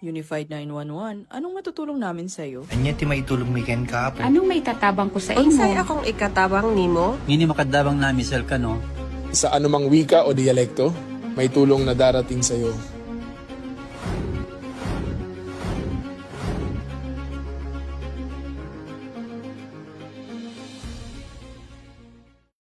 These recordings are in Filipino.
Unified 911, anong matutulong namin sa'yo? Anya ti maitulong mi ken kapo. Anong may tatabang ko sa imo? Unsay akong ikatabang nimo? Ngini makadabang nami sel ka no. Sa anumang wika o dialekto, may tulong na darating sa iyo.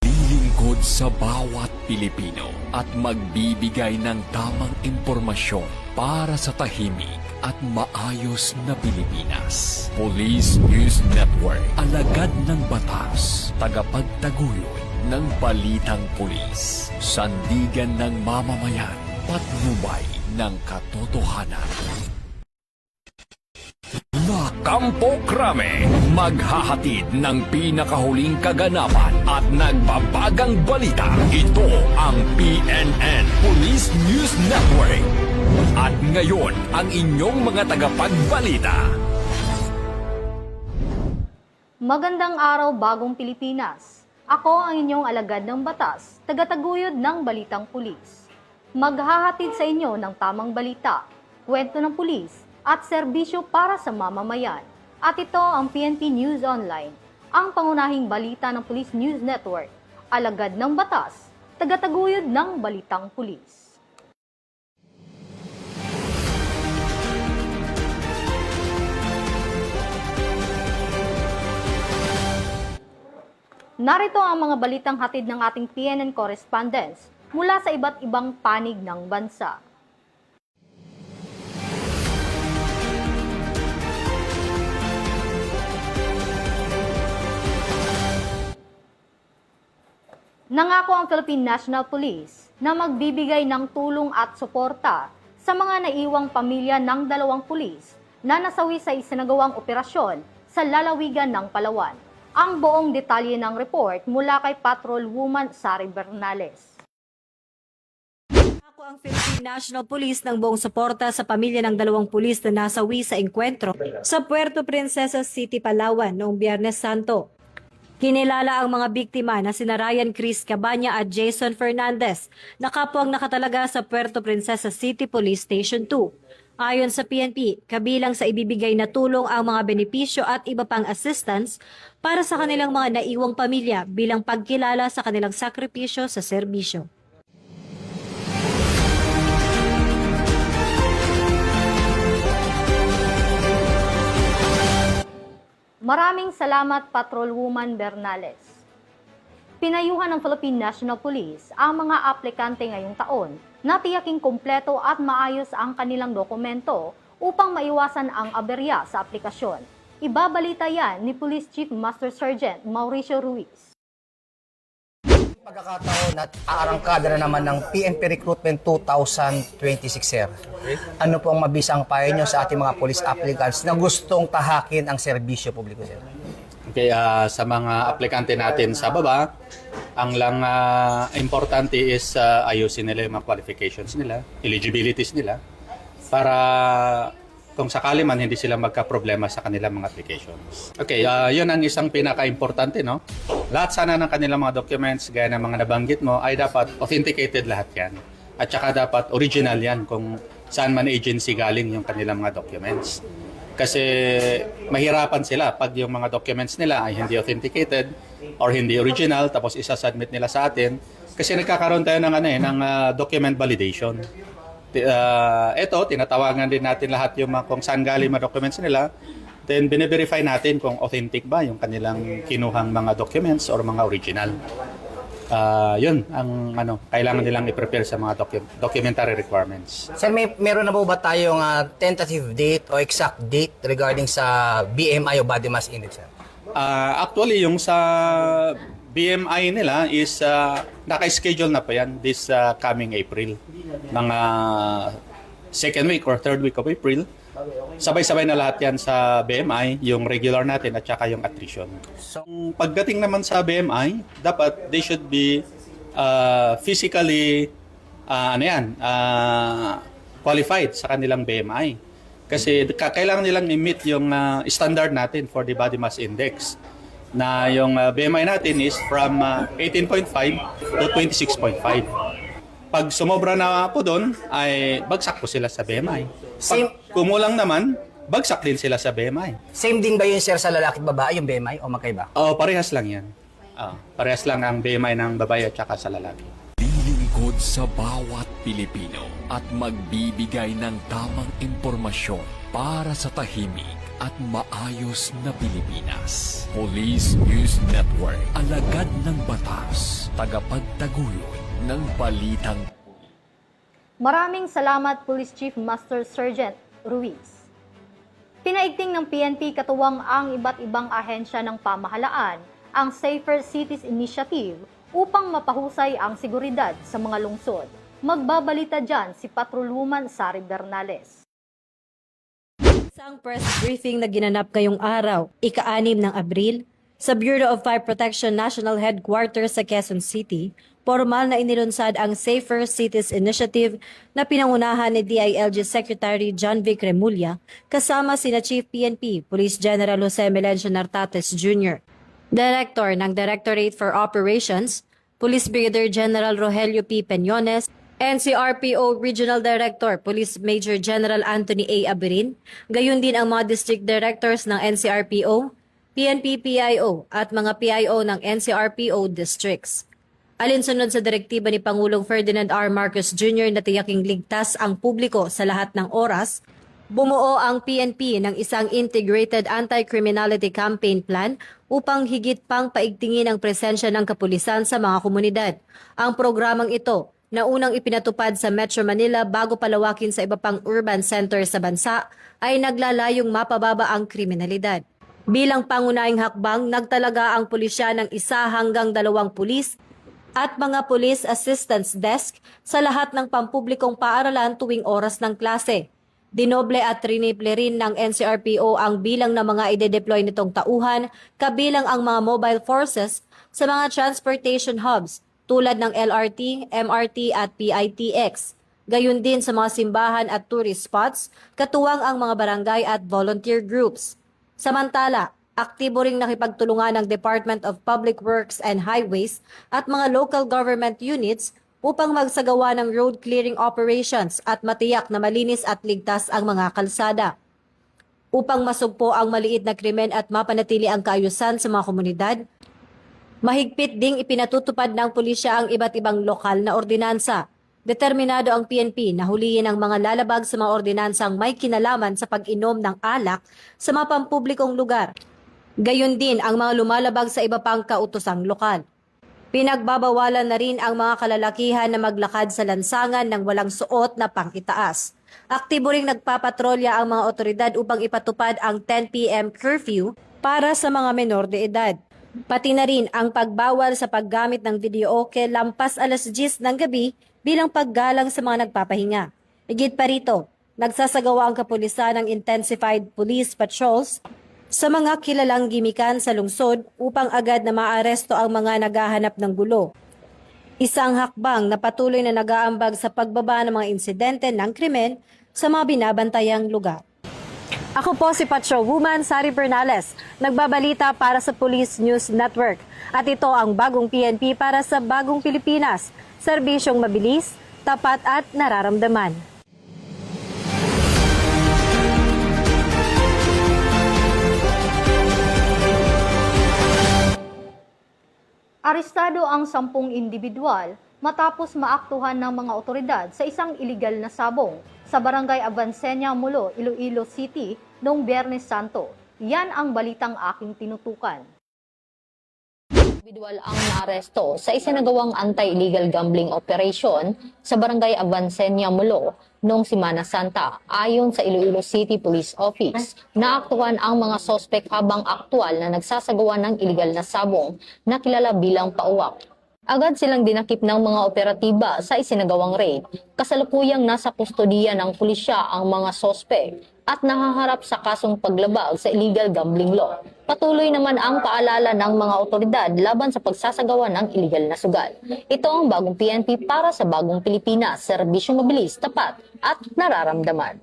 Lilingkod sa bawat Pilipino at magbibigay ng tamang impormasyon para sa tahimik at maayos na Pilipinas. Police News Network, alagad ng batas, tagapagtaguyod ng balitang pulis, sandigan ng mamamayan, patnubay ng katotohanan. Kampo Krame, maghahatid ng pinakahuling kaganapan at nagbabagang balita. Ito ang PNN Police News Network. At ngayon, ang inyong mga tagapagbalita. Magandang araw, bagong Pilipinas. Ako ang inyong alagad ng batas, tagataguyod ng balitang pulis. Maghahatid sa inyo ng tamang balita, kwento ng pulis, at serbisyo para sa mamamayan. At ito ang PNP News Online, ang pangunahing balita ng Police News Network, alagad ng batas, tagataguyod ng balitang pulis. Narito ang mga balitang hatid ng ating PNN correspondents mula sa iba't ibang panig ng bansa. Nangako ang Philippine National Police na magbibigay ng tulong at suporta sa mga naiwang pamilya ng 2 pulis na nasawi sa isinagawang operasyon sa lalawigan ng Palawan. Ang buong detalye ng report mula kay Patrol Woman Sari Bernales. Ako ang Philippine National Police ng buong suporta sa pamilya ng 2 pulis na nasawi sa engkwentro sa Puerto Princesa City, Palawan noong Biyernes Santo. Kinilala ang mga biktima na sina Ryan Chris Cabanya at Jason Fernandez na kapwang nakatalaga sa Puerto Princesa City Police Station 2. Ayon sa PNP, kabilang sa ibibigay na tulong ang mga benepisyo at iba pang assistance para sa kanilang mga naiwang pamilya bilang pagkilala sa kanilang sakripisyo sa serbisyo. Maraming salamat, Patrol Woman Bernales. Pinayuhan ng Philippine National Police ang mga aplikante ngayong taon na tiyaking kumpleto at maayos ang kanilang dokumento upang maiwasan ang aberya sa aplikasyon. Ibabalita yan ni Police Chief Master Sergeant Mauricio Ruiz. Pagkakataon at aarangkada na naman ng PNP Recruitment 2026, sir. Ano po ang mabisang payo nyo sa ating mga police applicants na gustong tahakin ang serbisyo publiko, sir? Okay, sa mga aplikante natin sa baba, ang lang importante is ayusin nila yung mga qualifications nila, eligibilities nila, para kung sakali man hindi sila magka-problema sa kanilang mga applications. Okay, yun ang isang pinaka-importante, no? Lahat sana ng kanilang mga documents, gaya ng mga nabanggit mo, ay dapat authenticated lahat yan. At saka dapat original yan kung saan man agency galing yung kanilang mga documents. Kasi mahirapan sila pag yung mga documents nila ay hindi authenticated or hindi original, tapos isa-submit nila sa atin. Kasi nagkakaroon tayo ng, ng document validation. Ito, tinatawagan din natin lahat yung kung saan galing mga documents nila. Then, bine-verify natin kung authentic ba yung kanilang kinuhang mga documents or mga original. Yun ang kailangan nilang i-prepare sa mga documentary requirements. Sir, meron na po ba tayong tentative date o exact date regarding sa BMI o Body Mass Index, sir? Actually, yung sa BMI nila is naka-schedule na pa yan this coming April. Mga second week or third week of April. Sabay-sabay na lahat yan sa BMI, yung regular natin at saka yung attrition. So, pagdating naman sa BMI, dapat they should be physically qualified sa kanilang BMI. Kasi kailangan nilang i-meet yung standard natin for the body mass index. Na yung BMI natin is from 18.5 to 26.5. Pag sumobra na po doon, ay bagsak po sila sa BMI. Same- Pag kumulang naman, bagsak din sila sa BMI. Same din ba yun, sir, sa lalaki at babae, yung BMI, o magkaiba? Parehas lang yan. Parehas lang ang BMI ng babae at saka sa lalaki. Lilingkod sa bawat Pilipino at magbibigay ng tamang impormasyon para sa tahimik at maayos na Pilipinas. Police News Network, alagad ng batas, tagapagtaguyod ng balitang. Maraming salamat Police Chief Master Sergeant Ruiz. Pinaigting ng PNP katuwang ang iba't ibang ahensya ng pamahalaan ang Safer Cities Initiative upang mapahusay ang seguridad sa mga lungsod. Magbabalita dyan si Patrolwoman Sari Bernales. Isang press briefing na ginanap ngayong araw, ika-6 ng Abril, sa Bureau of Fire Protection National Headquarters sa Quezon City, formal na inilunsad ang Safer Cities Initiative na pinangunahan ni DILG Secretary John Vic Remulla kasama sina Chief PNP, Police General Jose Melencio Nartates Jr., Director ng Directorate for Operations, Police Brigadier General Rogelio P. Peñones, NCRPO Regional Director, Police Major General Anthony A. Abirin, gayon din ang mga District Directors ng NCRPO, PNP PIO at mga PIO ng NCRPO districts. Alinsunod sa direktiba ni Pangulong Ferdinand R. Marcos Jr. na tiyaking ligtas ang publiko sa lahat ng oras, bumuo ang PNP ng isang Integrated Anti-Criminality Campaign Plan upang higit pang paigtingin ang presensya ng kapulisan sa mga komunidad. Ang programang ito, na unang ipinatupad sa Metro Manila bago palawakin sa iba pang urban center sa bansa, ay naglalayong mapababa ang kriminalidad. Bilang pangunahing hakbang, nagtalaga ang pulisya ng 1 hanggang 2 pulis at mga police assistance desk sa lahat ng pampublikong paaralan tuwing oras ng klase. Dinoble at triniple rin ng NCRPO ang bilang ng mga ide-deploy nitong tauhan, kabilang ang mga mobile forces sa mga transportation hubs tulad ng LRT, MRT at PITX. Gayon din sa mga simbahan at tourist spots, katuwang ang mga barangay at volunteer groups. Samantala, aktibo ring nakipagtulungan ng Department of Public Works and Highways at mga local government units upang magsagawa ng road clearing operations at matiyak na malinis at ligtas ang mga kalsada. Upang masugpo ang maliit na krimen at mapanatili ang kaayusan sa mga komunidad, mahigpit ding ipinatutupad ng pulisya ang iba't ibang lokal na ordinansa. Determinado ang PNP na huliin ang mga lalabag sa mga ordinansang may kinalaman sa pag-inom ng alak sa mga pampublikong lugar. Gayon din ang mga lumalabag sa iba pang kautosang lokal. Pinagbabawalan na rin ang mga kalalakihan na maglakad sa lansangan ng walang suot na pangitaas. Aktibo ring nagpapatrolya ang mga otoridad upang ipatupad ang 10 p.m. curfew para sa mga menor de edad. Pati na rin ang pagbawal sa paggamit ng videoke lampas alas 10 ng gabi bilang paggalang sa mga nagpapahinga. Higit pa rito, nagsasagawa ang kapulisan ng intensified police patrols sa mga kilalang gimikan sa lungsod upang agad na maaresto ang mga naghahanap ng gulo. Isang hakbang na patuloy na nag-aambag sa pagbaba ng mga insidente ng krimen sa mga binabantayang lugar. Ako po si Patrolwoman Sari Bernales, nagbabalita para sa Police News Network. At ito ang bagong PNP para sa bagong Pilipinas. Serbisyong mabilis, tapat at nararamdaman. Arestado ang 10 individual matapos maaktuhan ng mga otoridad sa isang iligal na sabong sa Barangay Avancenia, Mulo, Iloilo City noong Biyernes Santo. Yan ang balitang aking tinutukan. Individual ang naaresto sa isinagawang anti-illegal gambling operation sa Barangay Avancenia, Mulo noong Semana Santa. Ayon sa Iloilo City Police Office, naaktuhan ang mga sospek habang aktual na nagsasagawa ng illegal na sabong na kilala bilang pauwak. Agad silang dinakip ng mga operatiba sa isinagawang raid. Kasalukuyang nasa kustodiya ng pulisya ang mga sospek at nahaharap sa kasong paglabag sa illegal gambling law. Patuloy naman ang paalala ng mga otoridad laban sa pagsasagawa ng illegal na sugal. Ito ang bagong PNP para sa bagong Pilipinas, serbisyong mabilis, tapat at nararamdaman.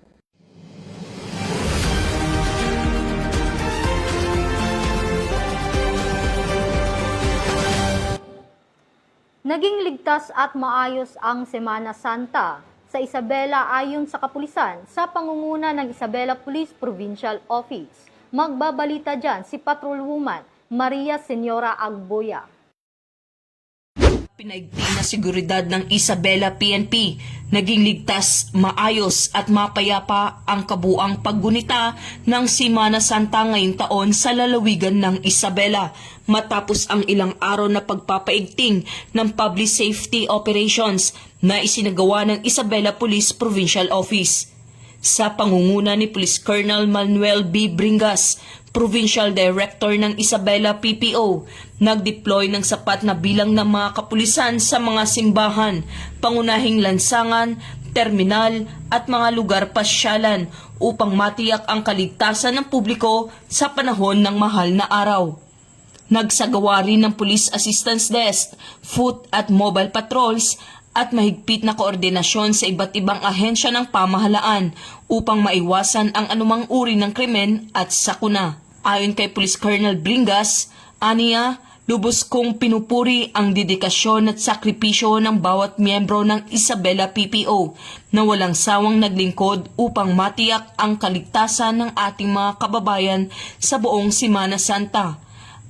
Naging ligtas at maayos ang Semana Santa sa Isabela ayon sa kapulisan sa pangunguna ng Isabela Police Provincial Office. Magbabalita dyan si Patrolwoman Maria Senyora Agboya. Pinaigting na seguridad ng Isabela PNP, naging ligtas, maayos at mapayapa ang kabuang paggunita ng Semana Santa ngayong taon sa lalawigan ng Isabela matapos ang ilang araw na pagpapaigting ng public safety operations na isinagawa ng Isabela Police Provincial Office. Sa pangunguna ni Police Colonel Manuel B. Bringas, Provincial Director ng Isabela PPO, nag-deploy ng sapat na bilang ng mga kapulisan sa mga simbahan, pangunahing lansangan, terminal at mga lugar pasyalan upang matiyak ang kaligtasan ng publiko sa panahon ng mahal na araw. Nagsagawa rin ng Police Assistance Desk, foot at mobile patrols at mahigpit na koordinasyon sa iba't ibang ahensya ng pamahalaan upang maiwasan ang anumang uri ng krimen at sakuna. Ayon kay Police Colonel Bringas, aniya, lubos kong pinupuri ang dedikasyon at sakripisyo ng bawat miyembro ng Isabela PPO na walang sawang naglingkod upang matiyak ang kaligtasan ng ating mga kababayan sa buong Semana Santa.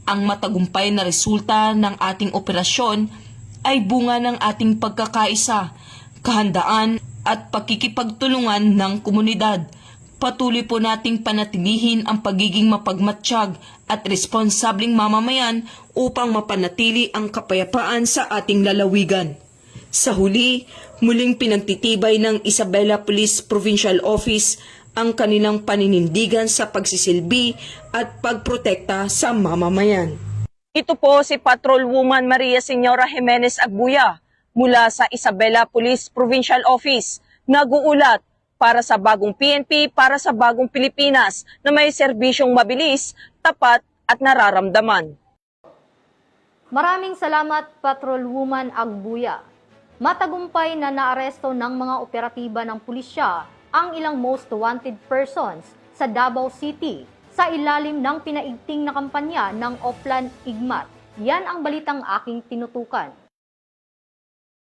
Ang matagumpay na resulta ng ating operasyon ay bunga ng ating pagkakaisa, kahandaan at pakikipagtulungan ng komunidad. Patuloy po nating panatilihin ang pagiging mapagmatsyag at responsableng mamamayan upang mapanatili ang kapayapaan sa ating lalawigan. Sa huli, muling pinagtitibay ng Isabela Police Provincial Office ang kanilang paninindigan sa pagsisilbi at pagprotekta sa mamamayan. Ito po si Patrolwoman Maria Senyora Jimenez Agbuya mula sa Isabela Police Provincial Office. Nag-uulat para sa bagong PNP, para sa bagong Pilipinas na may serbisyong mabilis, tapat at nararamdaman. Maraming salamat, Patrolwoman Agbuya. Matagumpay na naaresto ng mga operatiba ng pulisya ang ilang most wanted persons sa Davao City sa ilalim ng pinaigting na kampanya ng Oplan Igmat. Yan ang balitang aking tinutukan.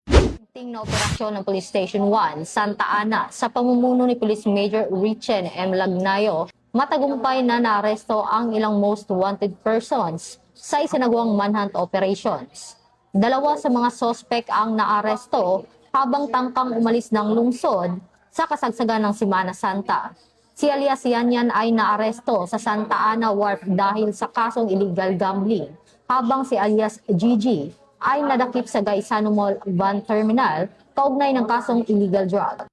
Pinaigting na operasyon ng Police Station 1, Santa Ana, sa pamumuno ni Police Major Richen M. Lagnayo, matagumpay na naaresto ang ilang most wanted persons sa isinagawang manhunt operations. Dalawa sa mga sospek ang naaresto habang tangkang umalis ng lungsod sa kasagsagan ng Semana Santa. Si alias Yanyan ay naaresto sa Santa Ana Wharf dahil sa kasong illegal gambling, habang si alias Gigi ay nadakip sa Gaisano Mall Van Terminal kaugnay ng kasong illegal drug.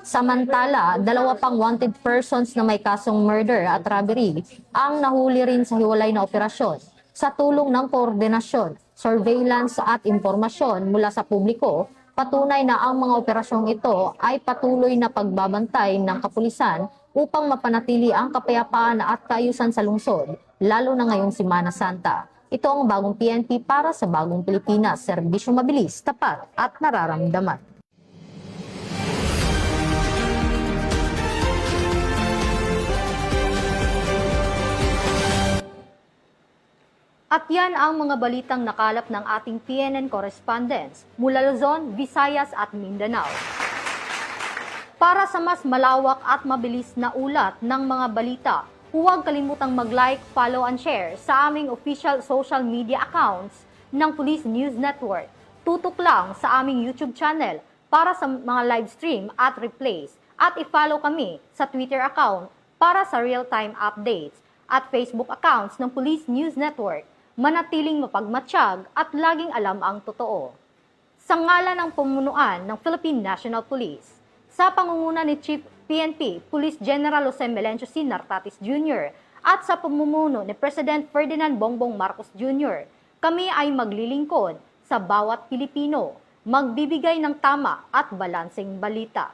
Samantala, dalawa pang wanted persons na may kasong murder at robbery ang nahuli rin sa hiwalay na operasyon sa tulong ng koordinasyon, surveillance at impormasyon mula sa publiko. Patunay na ang mga operasyong ito ay patuloy na pagbabantay ng kapulisan upang mapanatili ang kapayapaan at kaayusan sa lungsod, lalo na ngayong Semana Santa. Ito ang bagong PNP para sa bagong Pilipinas, serbisyo mabilis, tapat at nararamdaman. At yan ang mga balitang nakalap ng ating PNN correspondents mula Luzon, Visayas at Mindanao. Para sa mas malawak at mabilis na ulat ng mga balita, huwag kalimutang mag-like, follow and share sa aming official social media accounts ng Police News Network. Tutok lang sa aming YouTube channel para sa mga live stream at replays at i-follow kami sa Twitter account para sa real-time updates at Facebook accounts ng Police News Network. Manatiling mapagmatsyag at laging alam ang totoo. Sa ngalan ng pamunuan ng Philippine National Police, sa pangunguna ni Chief PNP Police General Jose Melencio C. Nartatis Jr. at sa pamumuno ni President Ferdinand Bongbong Marcos Jr., kami ay maglilingkod sa bawat Pilipino, magbibigay ng tama at balanseng balita.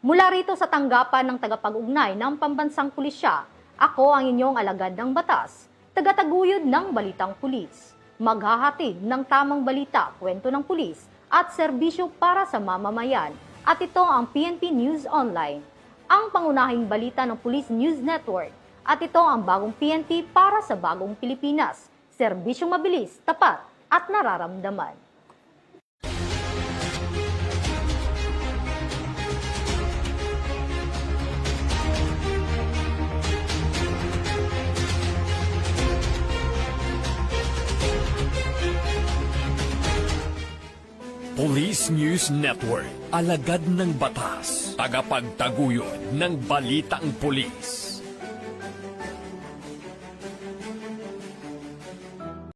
Mula rito sa tanggapan ng tagapag-ugnay ng Pambansang Pulisya, ako ang inyong alagad ng batas, tagataguyod ng Balitang Pulis. Maghahatid ng tamang balita, kwento ng pulis at serbisyo para sa mamamayan. At ito ang PNP News Online, ang pangunahing balita ng Police News Network. At ito ang bagong PNP para sa bagong Pilipinas, serbisyong mabilis, tapat at nararamdaman. Police News Network, alagad ng batas, tagapagtaguyod ng balitang pulis.